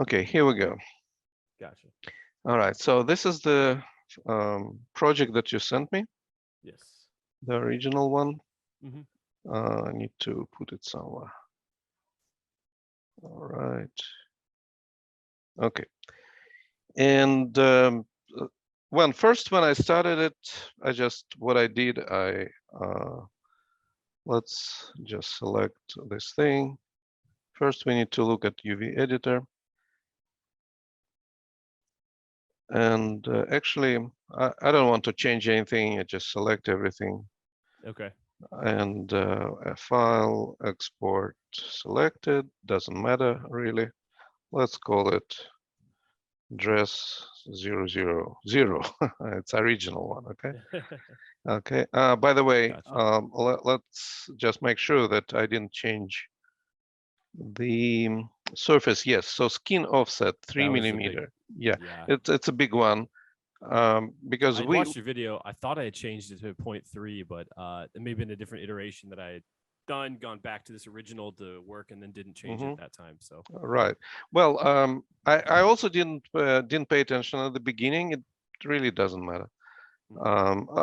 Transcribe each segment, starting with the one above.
Okay, here we go. Gotcha. All right, so this is the project that you sent me, Yes. the original one. Hmm. I need to put it somewhere. All right. Okay. And when I started it, what I did, let's just select this thing. First, we need to look at UV editor. And actually, I don't want to change anything. I just select everything. Okay. And a file, export selected, doesn't matter really. Let's call it dress 000. It's original one, okay? Okay. By the way, Gotcha. let's just make sure that I didn't change the surface. Yes. So skin offset That 3 was the big, millimeter. Yeah, yeah. it's a big one because I'd watched your video. I thought I had changed it to 0.3, but it may have been a different iteration that I had gone back to this original to work, and then didn't change it Mhm. at that time. So Right. Well, I also didn't pay attention at the beginning. It really doesn't matter.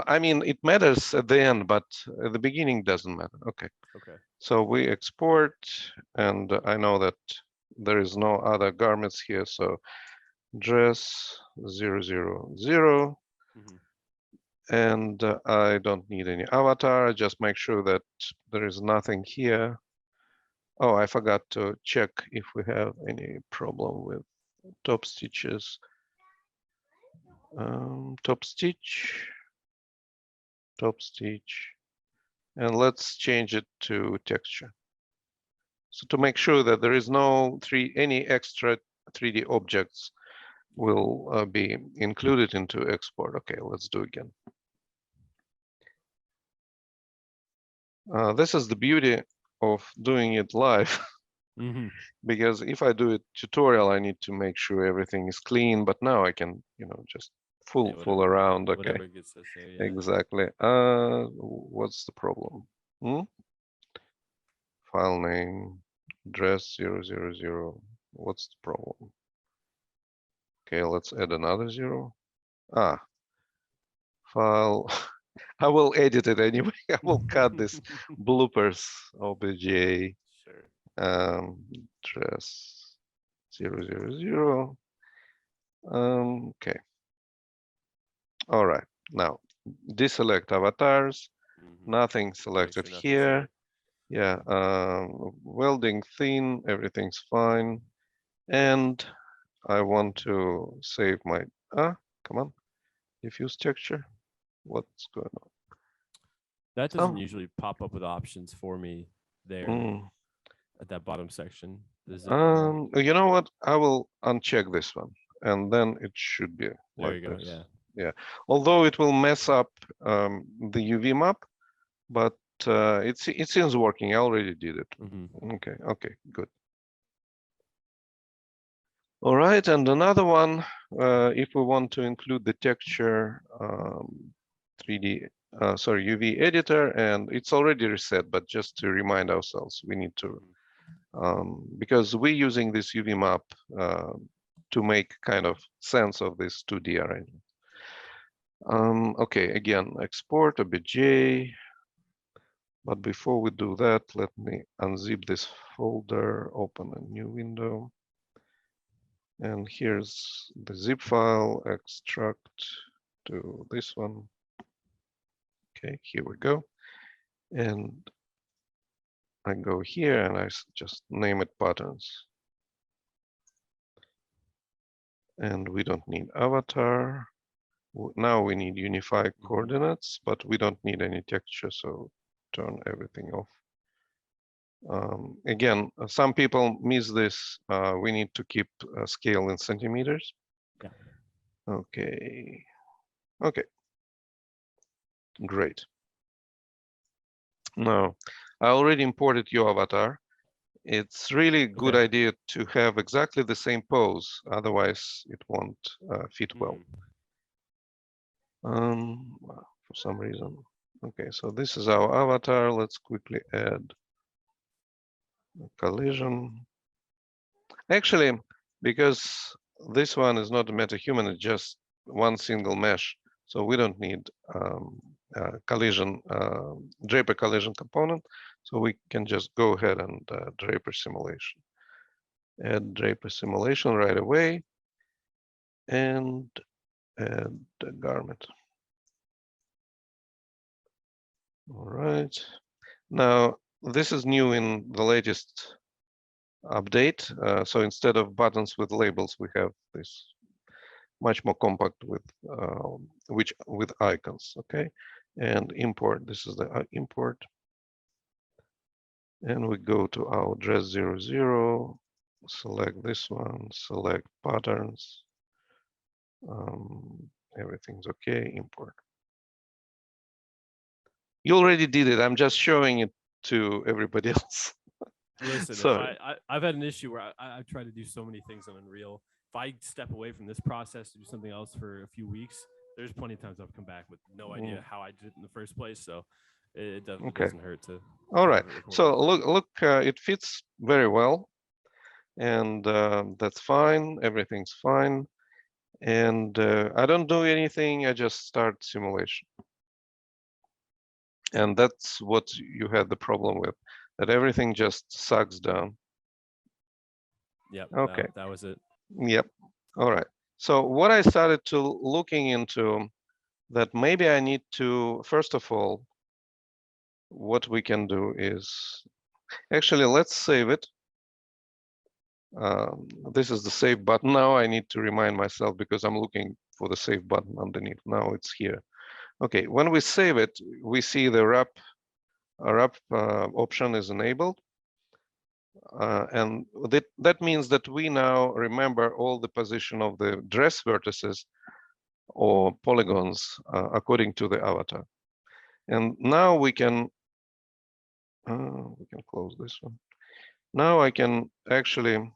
I mean, it matters at the end, but at the beginning doesn't matter. Okay. okay. So we export, and I know that there is no other garments here. So dress 000, Hmm. and I don't need any avatar. I just make sure that there is nothing here. Oh, I forgot to check if we have any problem with top stitches. Top stitch, top stitch, and let's change it to texture. So to make sure that there is no any extra 3D objects will be included into export. Okay, let's do again. This is the beauty of doing it live. Hmm. Because if I do a tutorial, I need to make sure everything is clean. But now I can, just Yeah, fool around. Okay, whatever gets us there. Yeah. exactly. What's the problem? Hmm? File name, dress 000. What's the problem? Okay, let's add another 0. Ah, file. I will edit it anyway. I will cut this bloopers obj Sure. dress 000. Okay. All right. Now deselect avatars. Hmm. Nothing Make selected sure nothing's here. there. Yeah. Welding thin. Everything's fine. And I want to save my. Come on. Diffuse texture. What's going on? That doesn't Oh. usually pop up with options for me there Mm. at that bottom section. The zip file. You know what? I will uncheck this one, and then it should be There like you go. this. Yeah. Yeah. Although it will mess up the UV map, but it seems working. I already did it. Hmm. Okay. Okay. Good. All right. And another one, if we want to include the texture 3D, sorry, UV editor, and it's already reset, but just to remind ourselves, we need to because we're using this UV map to make kind of sense of this 2D arrangement. Okay, again, export obj. But before we do that, let me unzip this folder, open a new window. And here's the zip file, extract to this one. Okay, here we go. And I go here and I just name it patterns. And we don't need avatar. Now we need unified coordinates, but we don't need any texture, so turn everything off. Again, some people miss this. We need to keep scale in centimeters. Yeah. Okay. Okay, great. Now, I already imported your avatar. It's really a good Okay. idea to have exactly the same pose, otherwise it won't fit well. For some reason. Okay, so this is our avatar. Let's quickly add a collision. Actually, because this one is not a MetaHuman, it's just one single mesh. So we don't need collision, Draper collision component. So we can just go ahead and Draper simulation. Add Draper simulation right away and add the garment. All right. Now, this is new in the latest update. So instead of buttons with labels, we have this much more compact with with icons. Okay, and import. This is the import, and we go to our address 00. Select this one. Select patterns. Everything's okay. Import. You already did it. I'm just showing it to everybody else. Listen, So, if I've had an issue where I've tried to do so many things on Unreal. If I step away from this process to do something else for a few weeks, there's plenty of times I've come back with no idea how I did it in the first place. So it definitely doesn't hurt to. All right. So look, it fits very well, and that's fine. Everything's fine, and I don't do anything. I just start simulation, and that's what you had the problem with, that everything just sucks down. Yep. Okay. That was it. Yep. All right. So what I started to looking into, that maybe I need to, first of all, what we can do is, actually, let's save it. This is the save button. Now I need to remind myself because I'm looking for the save button underneath. Now it's here. Okay, when we save it, we see the wrap option is enabled. And that means that we now remember all the position of the dress vertices or polygons according to the avatar. And now we can close this one. Now I can actually.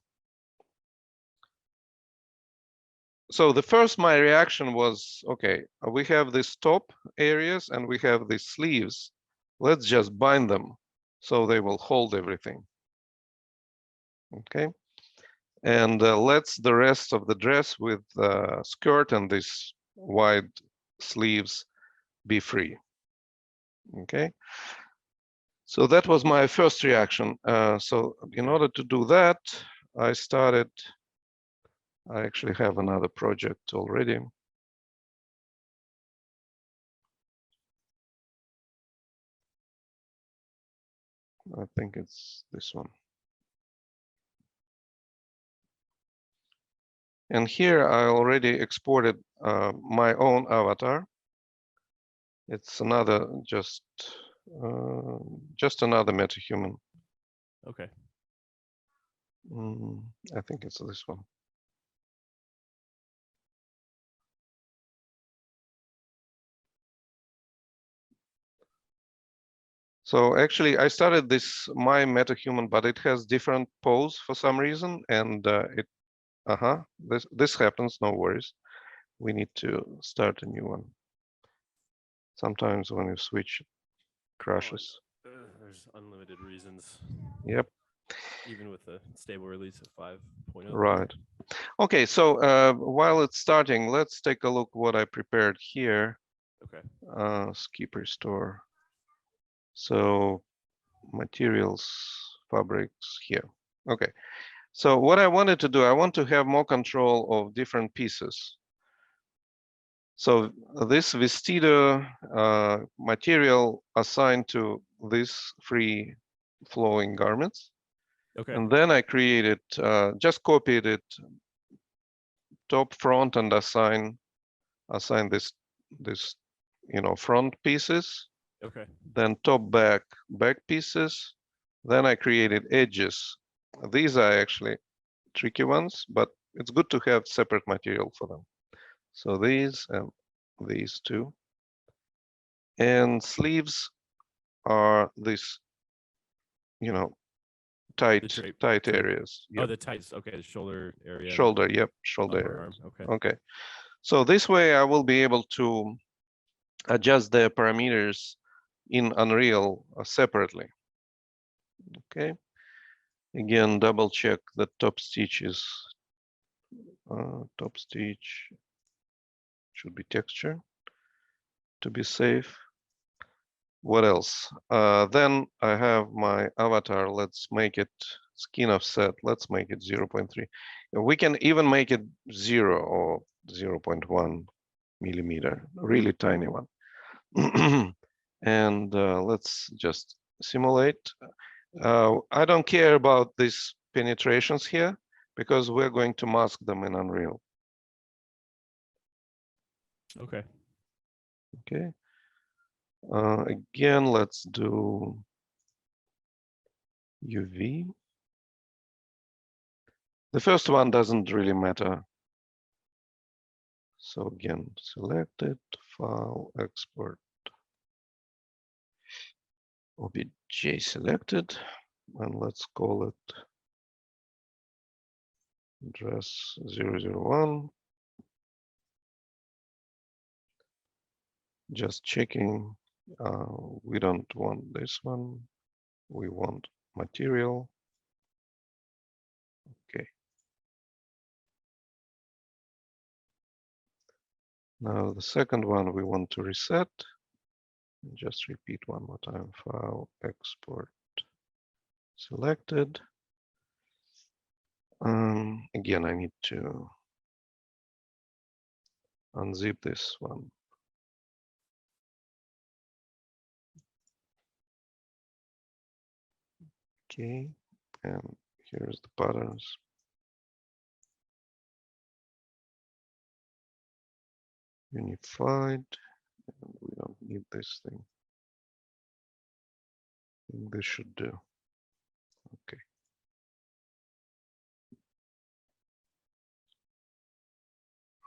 So the first, my reaction was, okay, we have these top areas and we have these sleeves. Let's just bind them so they will hold everything. Okay. And let's the rest of the dress with skirt and these wide sleeves be free. Okay. So that was my first reaction. So in order to do that, I actually have another project already. I think it's this one. And here I already exported my own avatar. It's another, just another MetaHuman. Okay. I think it's this one. So actually, I started this my MetaHuman, but it has different pose for some reason, and this happens. No worries. We need to start a new one. Sometimes when you switch, it crashes. There's unlimited reasons. Yep. Even with the stable release of 5.0. Right. Okay, so while it's starting, let's take a look what I prepared here. Okay. Skip restore. So materials, fabrics here. Okay. So what I wanted to do, I want to have more control of different pieces. So this vestido material assigned to these free flowing garments. Okay. And then I created, just copied it top, front, and assign this front pieces. Okay. Then top, back pieces. Then I created edges. These are actually tricky ones, but it's good to have separate material for them. So these and these two. And sleeves are this, tight areas. Yep. Oh, the tights. Okay, the shoulder area. Shoulder, yep, shoulder area. Okay. Okay. So this way I will be able to adjust the parameters in Unreal separately. Okay. Again, double check the top stitch is top stitch should be texture to be safe. What else? Then I have my avatar. Let's make it skin offset. Let's make it 0.3. We can even make it 0 or 0.1 millimeter, really tiny one. And let's just simulate. I don't care about these penetrations here because we're going to mask them in Unreal. Okay. Okay. Again, let's do UV. The first one doesn't really matter. So again, select it, file, export, OBJ selected, and let's call it address 001. Just checking, we don't want this one. We want material. Okay. Now the second one we want to reset. Just repeat one more time, file, export, selected. Again, I need to unzip this one. Okay, and here's the patterns. Unified, and we don't need this thing. I think this should do. Okay.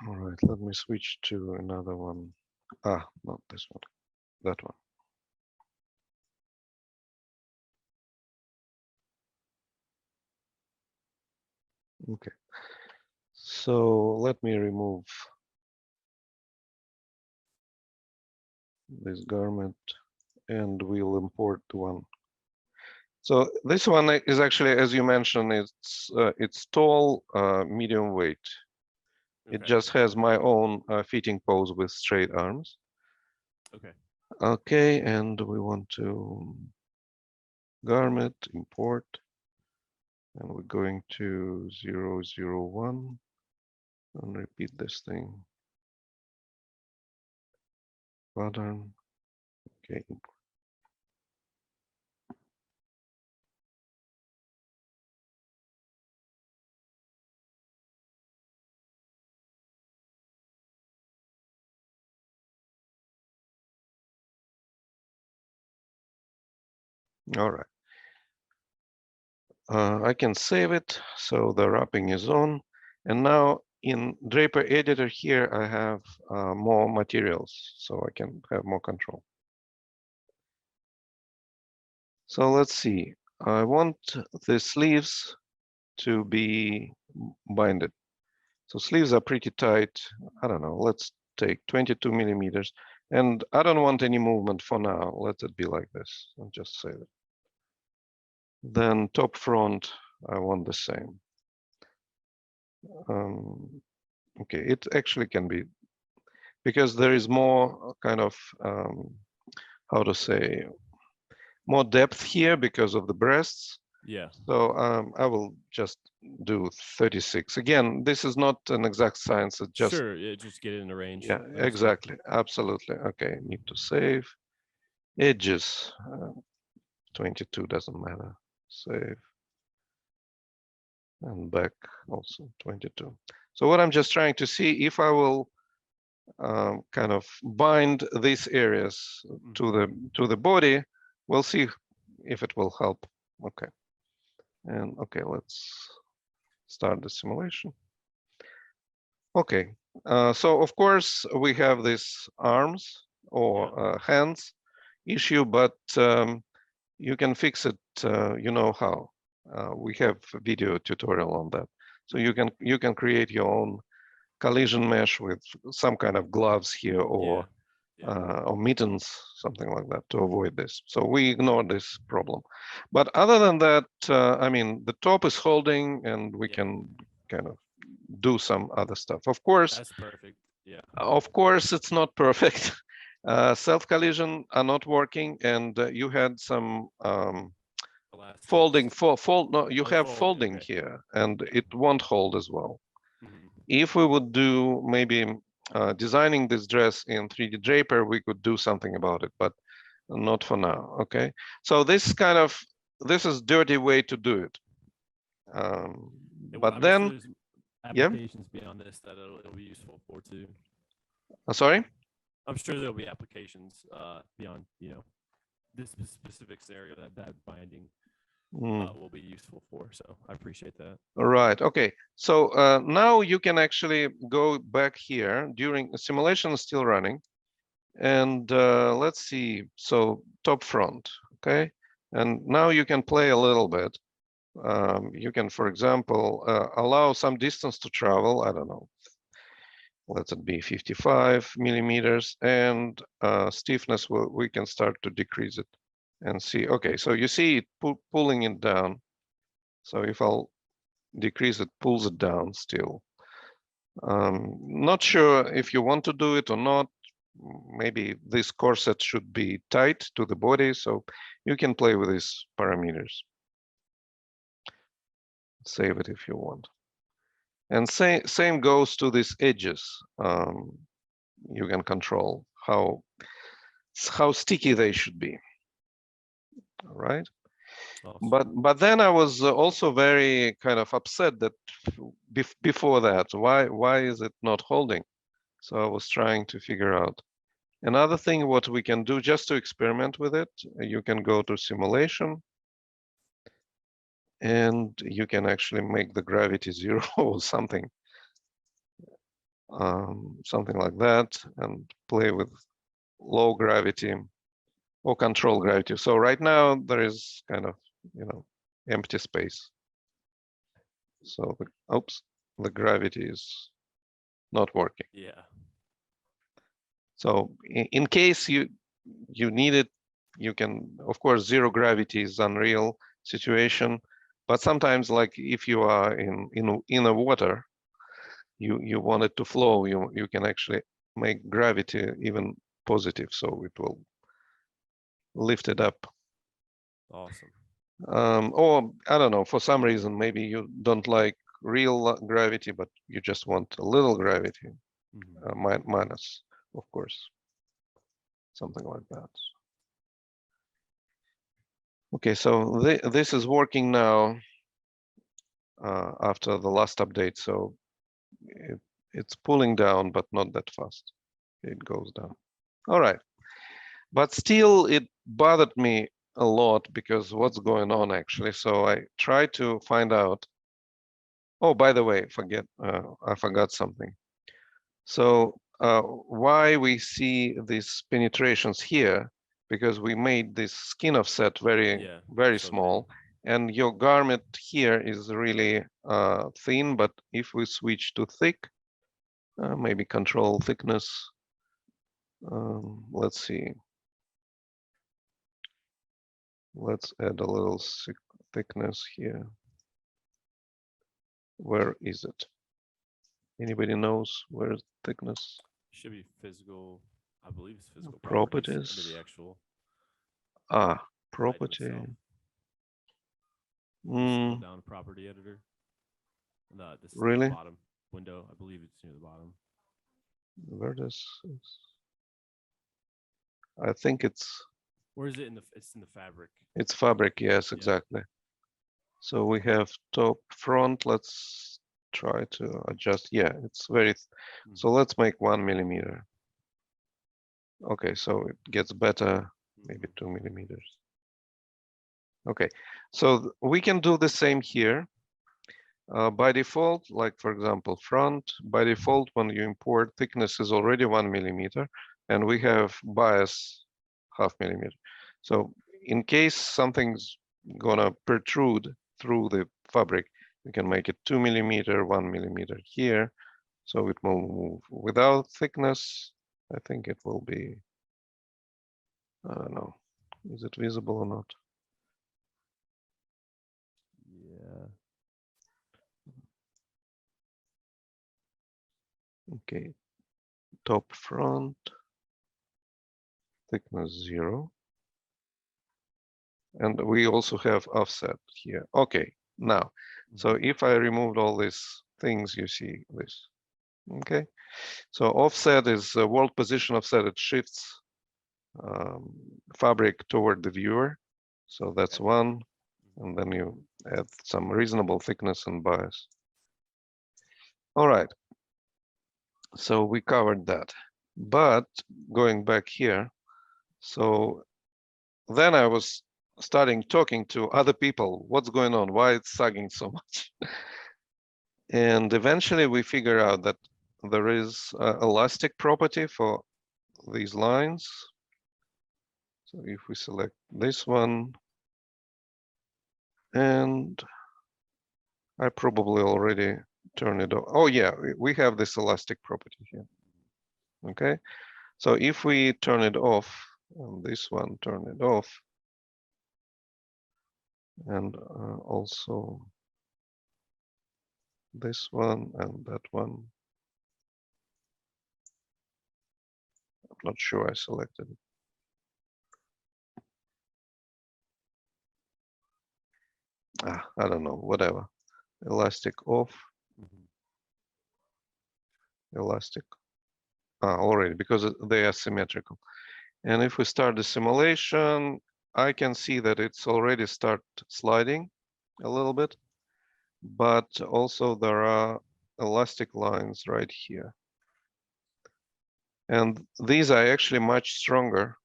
All right, let me switch to another one. Ah, not this one, that one. Okay. So let me remove this garment and we'll import one. So this one is actually, as you mentioned, it's tall, medium weight. Okay. It just has my own fitting pose with straight arms. Okay. Okay, and we want to garment, import, and we're going to 001 and repeat this thing. Pattern, okay. All right. I can save it, so the wrapping is on. And now in Draper editor here, I have more materials, so I can have more control. So let's see. I want the sleeves to be binded. So sleeves are pretty tight. I don't know, let's take 22 millimeters. And I don't want any movement for now. Let it be like this. I'll just save it. Then top front, I want the same. Okay, it actually can be, because there is more kind of, how to say, more depth here because of the breasts. Yeah. So I will just do 36. Again, this is not an exact science. It's just, Sure, yeah, just get it in a range. yeah, exactly. Absolutely. Okay, need to save. Edges, 22 doesn't matter. Save. And back also 22. So what I'm just trying to see if I will kind of bind these areas to the body, we'll see if it will help. Okay. And okay, let's start the simulation. Okay, so of course we have this arms or hands issue, but you can fix it. You know how. We have a video tutorial on that, so you can create your own collision mesh with some kind of gloves here or mittens, something like that, to avoid this. So we ignore this problem. But other than that, I mean, the top is holding, and we can kind of do some other stuff. Of course, That's perfect. Yeah. it's not perfect. Self collision are not working, and you had some folding. Elastics. Fold. No, you Oh, the have fold. folding Okay. here, and Yeah. it won't hold as well. Mhm. If we would do maybe designing this dress in 3D Draper, we could do something about it, but not for now. Okay, so this is dirty way to do it. But I'm sure then, there's yeah, applications beyond this that it'll be useful for too. sorry. I'm sure there'll be applications beyond this specific scenario that binding Mm, will be useful for. So I appreciate that. right. Okay. So now you can actually go back here during the simulation is still running, and let's see. So top front. Okay. And now you can play a little bit. You can, for example, allow some distance to travel. I don't know. Let it be 55 millimeters, and stiffness we can start to decrease it and see. Okay, so you see it pulling it down. So if I'll decrease it, pulls it down still. Not sure if you want to do it or not. Maybe this corset should be tight to the body, so you can play with these parameters. Save it if you want. And same goes to these edges. You can control how sticky they should be. All right. Awesome. But then I was also very kind of upset that before that, why is it not holding? So I was trying to figure out. Another thing what we can do just to experiment with it, you can go to simulation and you can actually make the gravity 0 or something something like that, and play with low gravity or control gravity. So right now there is kind of, empty space. So the gravity is not working. Yeah. So in case you need it, you can, of course, zero gravity is unreal situation, but sometimes, like if you are in a water, you want it to flow, you can actually make gravity even positive, so it will lift it up. Awesome. Or I don't know, for some reason, maybe you don't like real gravity, but you just want a little gravity, minus, of course, something like that. Okay, so this is working now after the last update. So it's pulling down, but not that fast. It goes down. All right. But still, it bothered me a lot because what's going on actually. So I tried to find out. Oh, by the way, I forgot something. So why we see these penetrations here? Because we made this skin offset very, Yeah. very So thin. small, and your garment here is really thin. But if we switch to thick, maybe control thickness. Let's see. Let's add a little thickness here. Where is it? Anybody knows where's thickness? Should be physical. I believe it's physical properties under Properties. the actual Ah, item property. itself. You scroll Mm, down to property editor. This the really? bottom window. I believe it's near the bottom. Where does I think Where is it in the? It's in the fabric. it's fabric. Yes, Yeah. exactly. So we have top front. Let's try to adjust. Yeah, it's very. So let's make 1 millimeter. Okay, so it gets better, maybe 2 millimeters. Okay, so we can do the same here. By default, like for example, front, by default, when you import, thickness is already 1 millimeter, and we have bias 0.5 millimeter. So in case something's gonna protrude through the fabric, we can make it 2 millimeter, 1 millimeter here, so it will move. Without thickness, I think it will be, I don't know, is it visible or not? Yeah. Okay, top front, thickness 0. And we also have offset here. Okay, now, so if I removed all these things, you see this. Okay, so offset is world position offset. It shifts fabric toward the viewer. So that's one. And then you add some reasonable thickness and bias. All right. So we covered that. But going back here, so then I was starting talking to other people. What's going on? Why it's sagging so much? And eventually we figure out that there is an elastic property for these lines. So if we select this one, and I probably already turned it off. Oh yeah, we have this elastic property here. Okay, so if we turn it off, and this one turn it off, and also this one and that one. I'm not sure I selected it. I don't know, whatever. Elastic off, elastic. Already, because they are symmetrical. And if we start the simulation, I can see that it's already start sliding a little bit, but also there are elastic lines right here. And these are actually much stronger.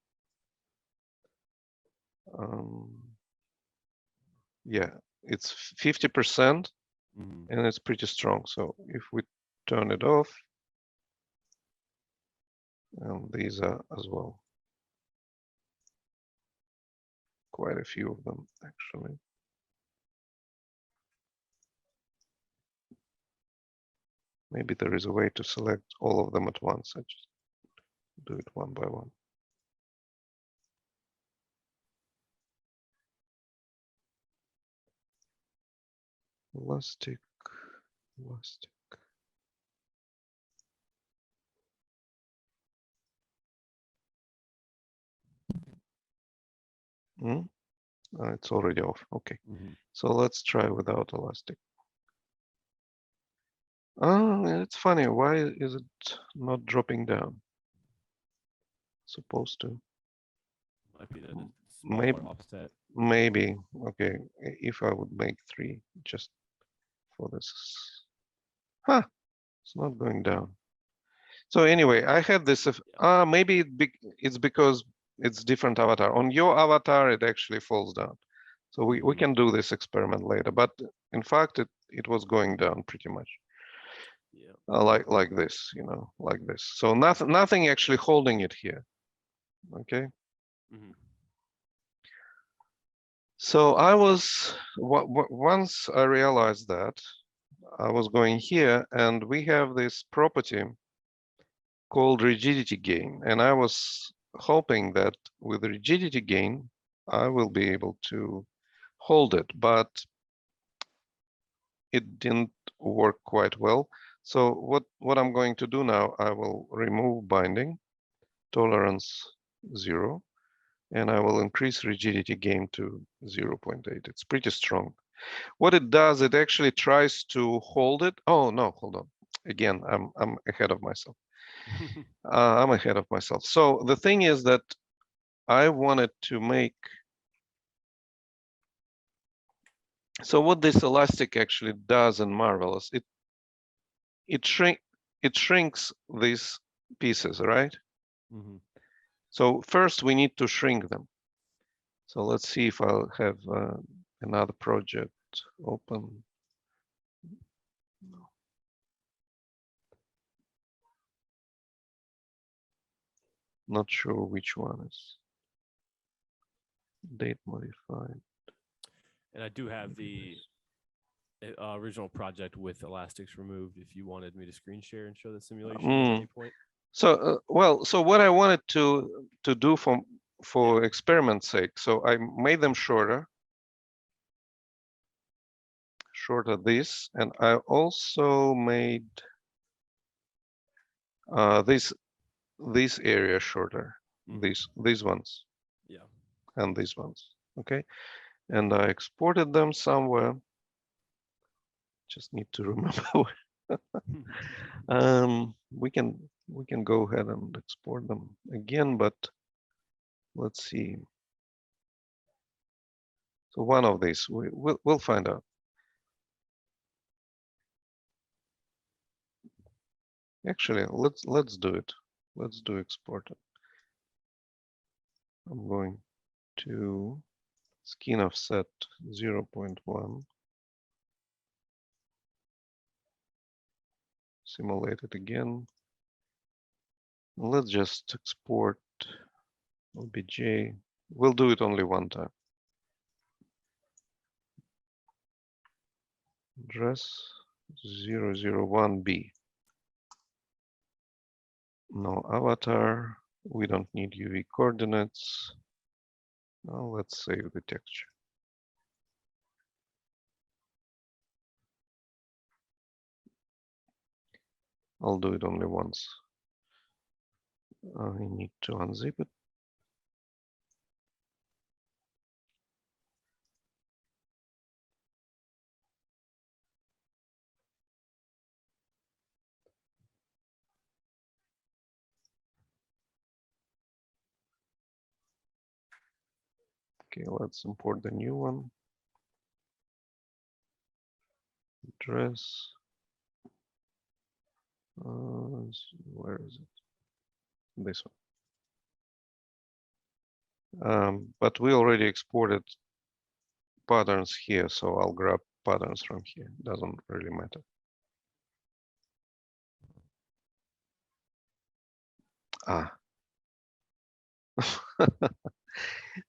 Yeah, it's 50% and it's pretty strong. So if we turn it off, and these are as well. Quite a few of them, actually. Maybe there is a way to select all of them at once. I just do it one by one. Elastic, elastic. It's already off. Okay. So let's try without elastic. It's funny. Why is it not dropping down? Supposed to. Might be that it's Maybe. smaller offset. Maybe. Okay. If I would make 3 just for this. Huh. It's not going down. So anyway, I had this. Maybe it's because it's different avatar. On your avatar, it actually falls down. So we can do this experiment later. But in fact, it was going down pretty much. Yeah. Like this, like this. So nothing actually holding it here. Okay. So I was once I realized that I was going here, and we have this property called rigidity gain, and I was hoping that with rigidity gain I will be able to hold it, but it didn't work quite well. So what I'm going to do now, I will remove binding, tolerance 0, and I will increase rigidity gain to 0.8. It's pretty strong. What it does, it actually tries to hold it. Oh no, hold on. Again, I'm ahead of myself. I'm ahead of myself. So the thing is that I wanted to make. So what this elastic actually does in Marvelous, it shrinks these pieces, right? So first we need to shrink them. So let's see if I'll have another project open. Not sure which one is. Date modified. And I do have the original project with elastics removed if you wanted me to screen share and show the simulation at any point. So so what I wanted to do for experiment's sake, so I made them shorter this, and I also made This area shorter, these ones Yeah. and these ones. Okay, and I exported them somewhere. Just need to remember. We can go ahead and export them again, but let's see. So one of these we'll find out. Actually, let's do it. Let's do export it. I'm going to skin offset 0.1. Simulate it again. Let's just export OBJ. We'll do it only one time. Address 001B. No avatar. We don't need UV coordinates. Now let's save the texture. I'll do it only once. I need to unzip it. Okay, let's import the new one. Address. Where is it? This one. But we already exported patterns here, so I'll grab patterns from here. Doesn't really matter. Ah.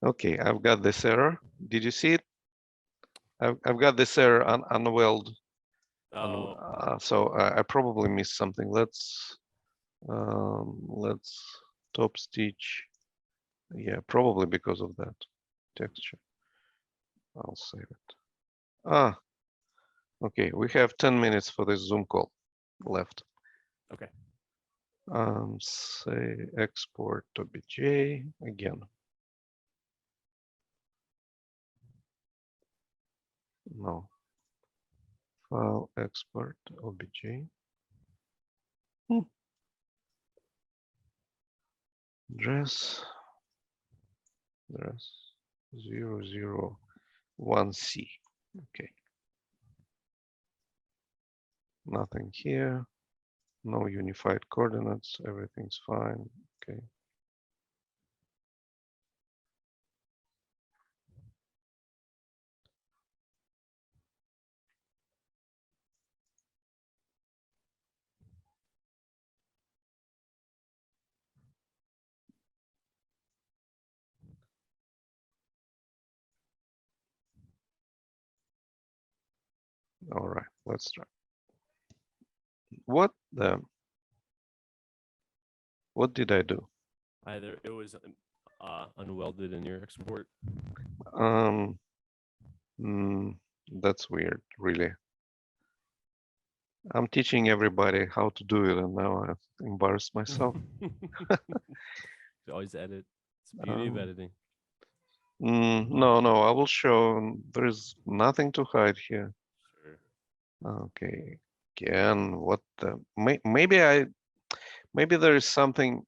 Okay, I've got this error. Did you see it? I've got this error unweld. Oh. So I probably missed something. Let's top stitch. Yeah, probably because of that texture. I'll save it. Ah, okay. We have 10 minutes for this Zoom call left. Okay. Say export OBJ again. No. File export OBJ. Address 001C. Okay. Nothing here. No unified coordinates. Everything's fine. Okay. All right. Let's try. What did I do? Either it was unwelded in your export. That's weird, really. I'm teaching everybody how to do it, and now I embarrass myself. You always edit. It's the beauty of editing. No, I will show. There's nothing to hide here. Sure. Okay. Again, what the? Maybe there is something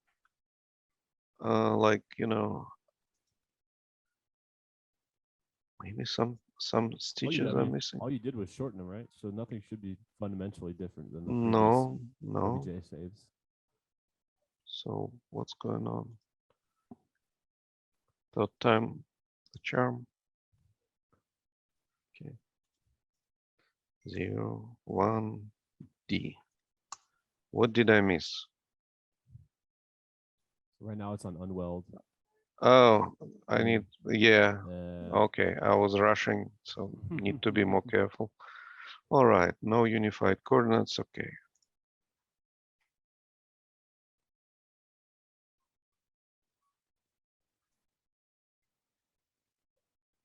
like, maybe some stitches are missing. All you did was shorten them, right? So nothing should be fundamentally different than the No. OBJ saves. So what's going on? Third time the charm. Okay. 0, 1, D. What did I miss? Right now it's on unweld. Oh, I need, yeah. Uh, Okay, I was rushing, so need to be more careful. All right, no unified coordinates. Okay.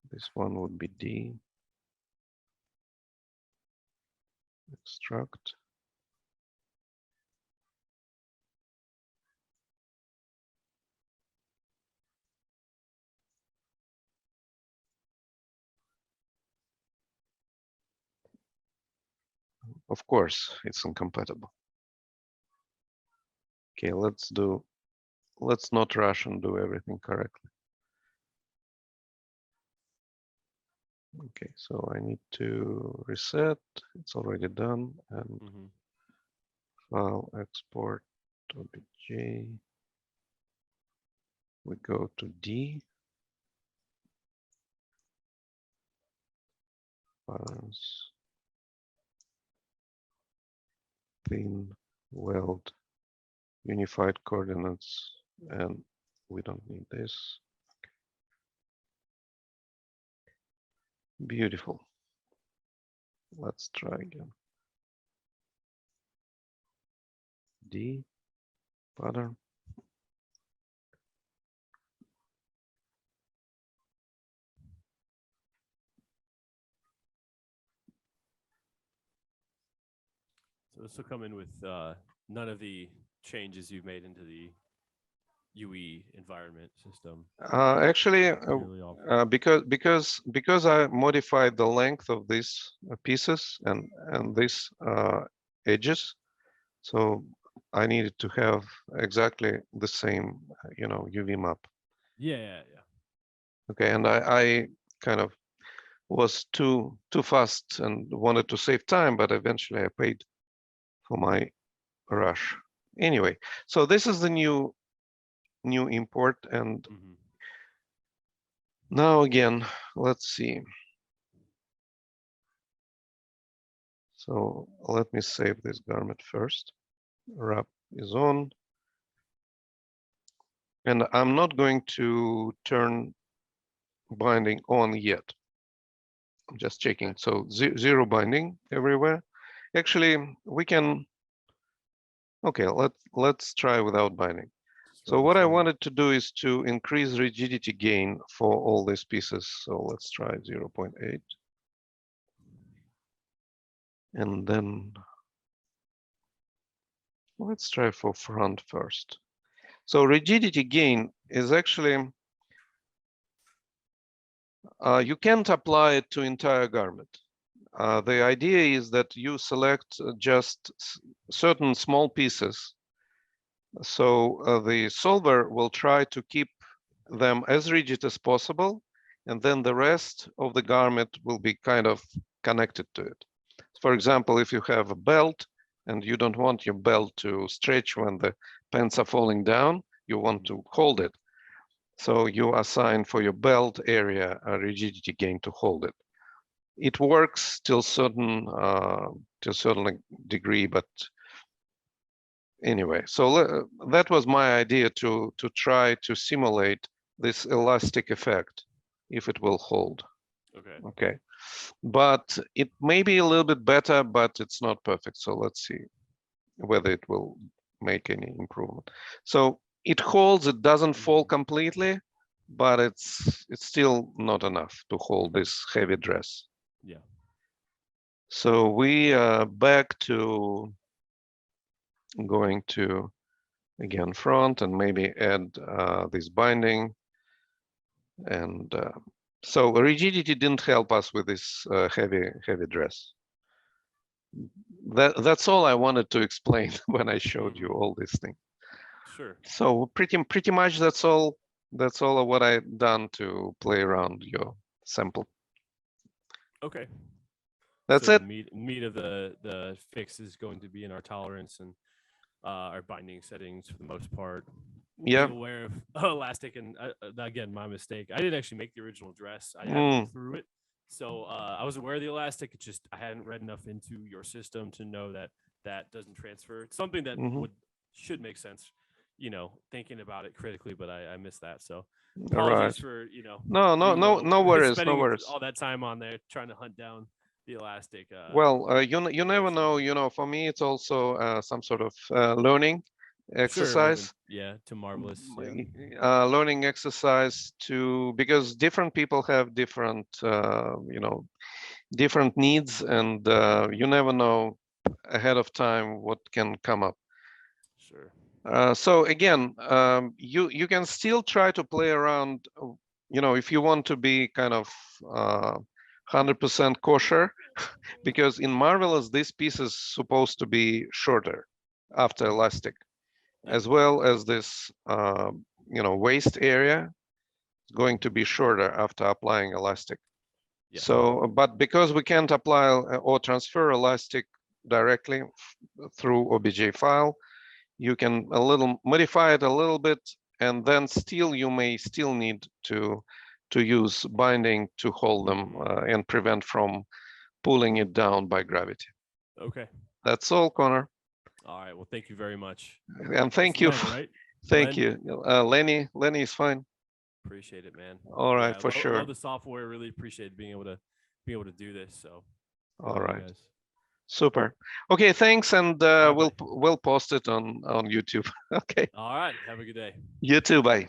This one would be D. Extract. of course, it's incompatible. Okay, let's not rush and do everything correctly. Okay, so I need to reset. It's already done. And file export obj. We go to D. Files. Thin weld. Unified coordinates. And we don't need this. Beautiful. Let's try again. D. Pattern. So this will come in with none of the changes you've made into the UE environment system. Actually, Really because I modified the length of these pieces and these edges, so I needed to have exactly the same, UV map. Yeah. Okay, and I kind of was too fast and wanted to save time, but eventually I paid for my rush. Anyway, so this is the new import, and now again, let's see. So let me save this garment first. Wrap is on. And I'm not going to turn binding on yet. I'm just checking. So zero binding everywhere. Actually, we can. Okay, let's try without binding. So what I wanted to do is to increase rigidity gain for all these pieces. So let's try 0.8. And then let's try for front first. So rigidity gain is actually, you can't apply it to entire garment. The idea is that you select just certain small pieces. So the solver will try to keep them as rigid as possible, and then the rest of the garment will be kind of connected to it. For example, if you have a belt and you don't want your belt to stretch when the pants are falling down, you want to hold it. So you assign for your belt area a rigidity gain to hold it. It works till to a certain degree, but anyway. So that was my idea to try to simulate this elastic effect, if it will hold. Okay. But it may be a little bit better, but it's not perfect. So let's see whether it will make any improvement. So it holds, it doesn't fall completely, but it's still not enough to hold this heavy dress. Yeah. So we are back to going to, again, front and maybe add this binding. And so rigidity didn't help us with this heavy dress. That's all I wanted to explain when I showed you all these things. Sure. So pretty much that's all of what I've done to play around your sample. Okay. That's so it. The meat of the fix is going to be in our tolerance and our binding settings for the most part. Yeah. Be aware of elastic, and again, my mistake. I didn't actually make the original dress. I had looked through it, so I was aware of the elastic. It's just I hadn't read enough into your system to know that that doesn't transfer. It's something that should make sense, thinking about it critically, but I missed that. So apologies for no worries, spending all that time on there trying to hunt down the elastic. Well, you never know. For me, it's also some sort of learning exercise. Sure, to marvelous. Learning exercise because different people have different different needs, and you never know ahead of time what can come up. Sure. So again, you can still try to play around. If you want to be kind of 100% kosher, because in Marvelous, this piece is supposed to be shorter after elastic, Yeah. as well as this, waist area is going to be shorter after applying elastic. Yeah. So, but because we can't apply or transfer elastic directly through OBJ file, you can modify it a little bit, and then still you may still need to use binding to hold them and prevent from pulling it down by gravity. Okay. That's all, Connor. All right. Well, thank you very much. And It's thank you. Len, right? Thank Len. you. Lenny is fine. Appreciate it, man. All Yeah, right, I for sure. love the software. Really appreciate being able to do this. So, good All on you right. guys. Super. Okay, thanks, and All right, we'll buddy. we'll post it on YouTube. Okay. All right. Have a good day. You too. Bye.